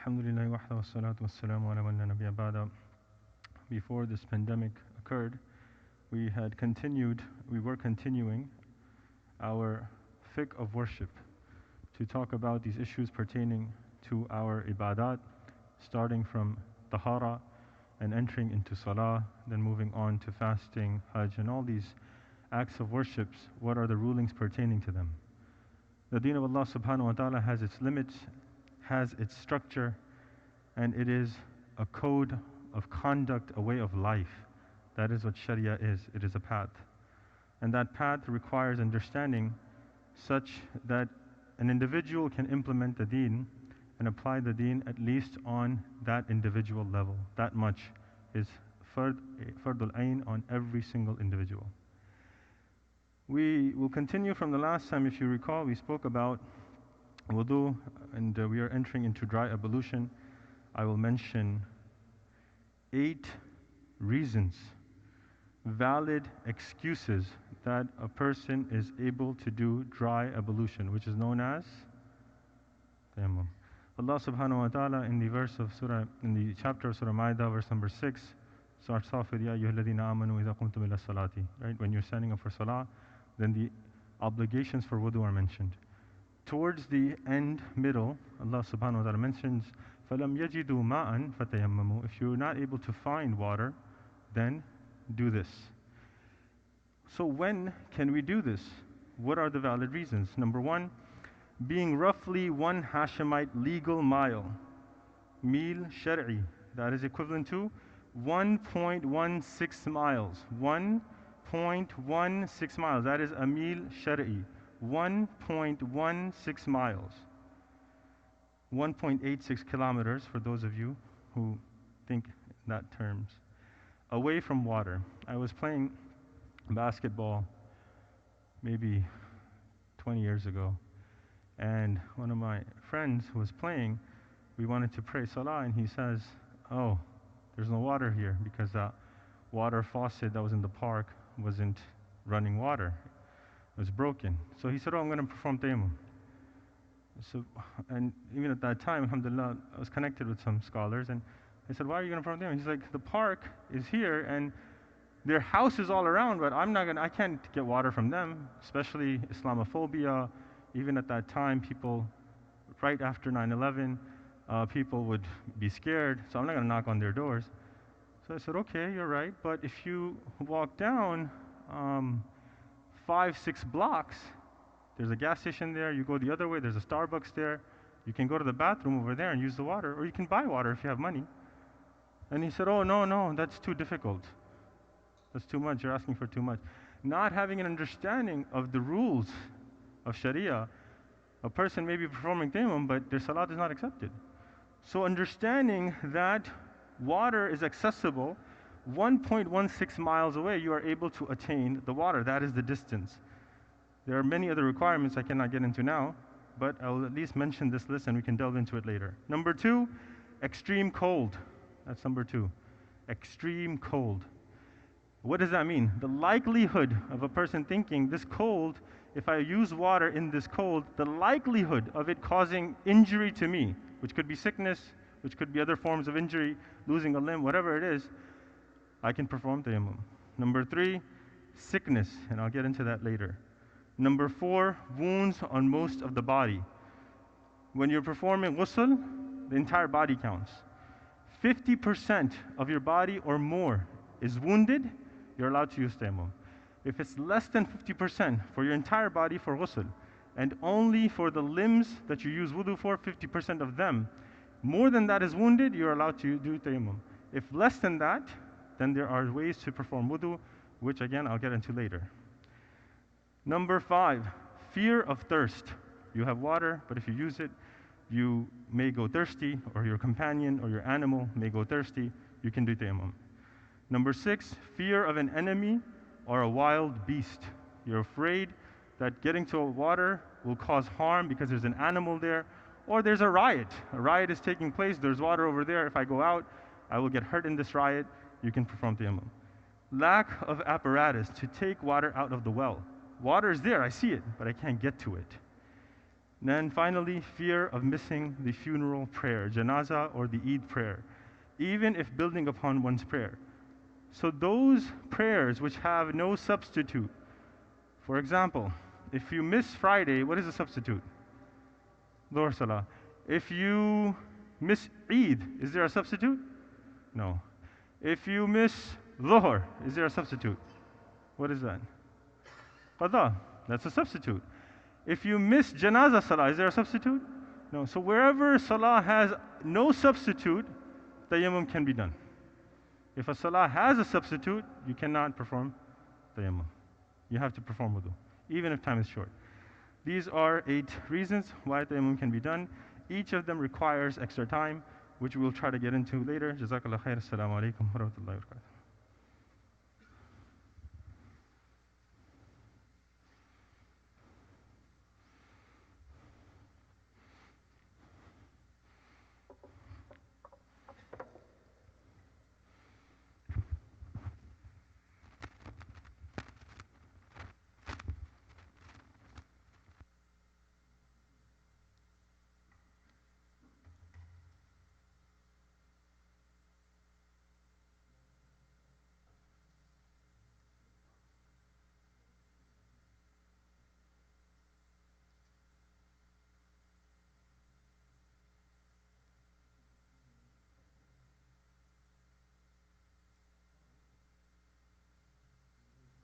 Alhamdulillah wahda wassalatu wassalamu ala man la nabiyya ba'da. Before this pandemic occurred, we were continuing our fiqh of worship to talk about these issues pertaining to our ibadat, starting from tahara and entering into salah, then moving on to fasting, hajj, and all these acts of worships. What are the rulings pertaining to them? The deen of Allah subhanahu wa ta'ala has its limits, has its structure, and it is a code of conduct, a way of life. That is what Sharia is. It is a path. And that path requires understanding such that an individual can implement the deen and apply the deen at least on that individual level. That much is fardul ayn on every single individual. We will continue from the last time. If you recall, we spoke about wudu, and we are entering into dry ablution. I will mention 8 reasons, valid excuses that a person is able to do dry ablution, which is known as tayammum. Allah subhanahu wa ta'ala in the chapter of Surah Ma'idah, verse number 6, starts off with Ya ayyuhalladhina amanu idha qumtum ila salati. Right? When you're standing up for salah, then the obligations for wudu are mentioned. Towards the end, middle, Allah subhanahu wa ta'ala mentions فَلَمْ يَجِدُوا مَاءً فَتَيَمَّمُوا. If you're not able to find water, then do this. So when can we do this? What are the valid reasons? Number 1, being roughly 1 Hashemite legal mile. Mil shar'i. That is equivalent to 1.16 miles. 1.16 miles. That is a mil shar'i. 1.16 miles. 1.86 kilometers for those of you who think in that terms. Away from water. I was playing basketball maybe 20 years ago, and one of my friends who was playing, we wanted to pray salah, and he says, oh, there's no water here because the water faucet that was in the park wasn't running water. It was broken. So he said, oh, I'm going to perform tayammum. So, and even at that time, alhamdulillah, I was connected with some scholars, and I said, why are you going to perform tayammum? He's like, the park is here, and their house is all around, but I can't get water from them, especially Islamophobia. Even at that time, people, right after 9/11, people would be scared, so I'm not going to knock on their doors. So I said, okay, you're right, but if you walk down 5-6 blocks, there's a gas station there, you go the other way, there's a Starbucks there, you can go to the bathroom over there and use the water, or you can buy water if you have money. And he said, oh, no, that's too difficult. That's too much, you're asking for too much. Not having an understanding of the rules of Sharia, a person may be performing tayammum, but their salat is not accepted. So understanding that water is accessible, 1.16 miles away, you are able to attain the water. That is the distance. There are many other requirements I cannot get into now, but I'll at least mention this list and we can delve into it later. Number 2, extreme cold. That's number 2. Extreme cold. What does that mean? The likelihood of a person thinking this cold, if I use water in this cold, the likelihood of it causing injury to me, which could be sickness, which could be other forms of injury, losing a limb, whatever it is, I can perform tayammum. Number 3, sickness, and I'll get into that later. Number 4, wounds on most of the body. When you're performing ghusl, the entire body counts. 50% of your body or more is wounded, you're allowed to use tayammum. If it's less than 50% for your entire body for ghusl, and only for the limbs that you use wudu for, 50% of them, more than that is wounded, you're allowed to do tayammum. If less than that, then there are ways to perform wudu, which again I'll get into later. Number 5, fear of thirst. You have water, but if you use it, you may go thirsty, or your companion or your animal may go thirsty. You can do tayammum. Number 6, fear of an enemy or a wild beast. You're afraid that getting to water will cause harm because there's an animal there, or there's a riot. A riot is taking place, there's water over there. If I go out, I will get hurt in this riot. You can perform tayammum. Lack of apparatus to take water out of the well. Water is there, I see it, but I can't get to it. And then finally, fear of missing the funeral prayer, janazah or the Eid prayer, even if building upon one's prayer. So those prayers which have no substitute, for example, if you miss Friday, what is the substitute? Dhuhr Salah. If you miss Eid, is there a substitute? No. If you miss Dhuhr, is there a substitute? What is that? Qada. That's a substitute. If you miss Janazah Salah, is there a substitute? No. So wherever Salah has no substitute, tayammum can be done. If a Salah has a substitute, you cannot perform tayammum. You have to perform wudu, even if time is short. These are 8 reasons why tayammum can be done. Each of them requires extra time, which we will try to get into later. Jazakallah khair. Assalamu alaikum wa rahmatullahi wa barakatuh.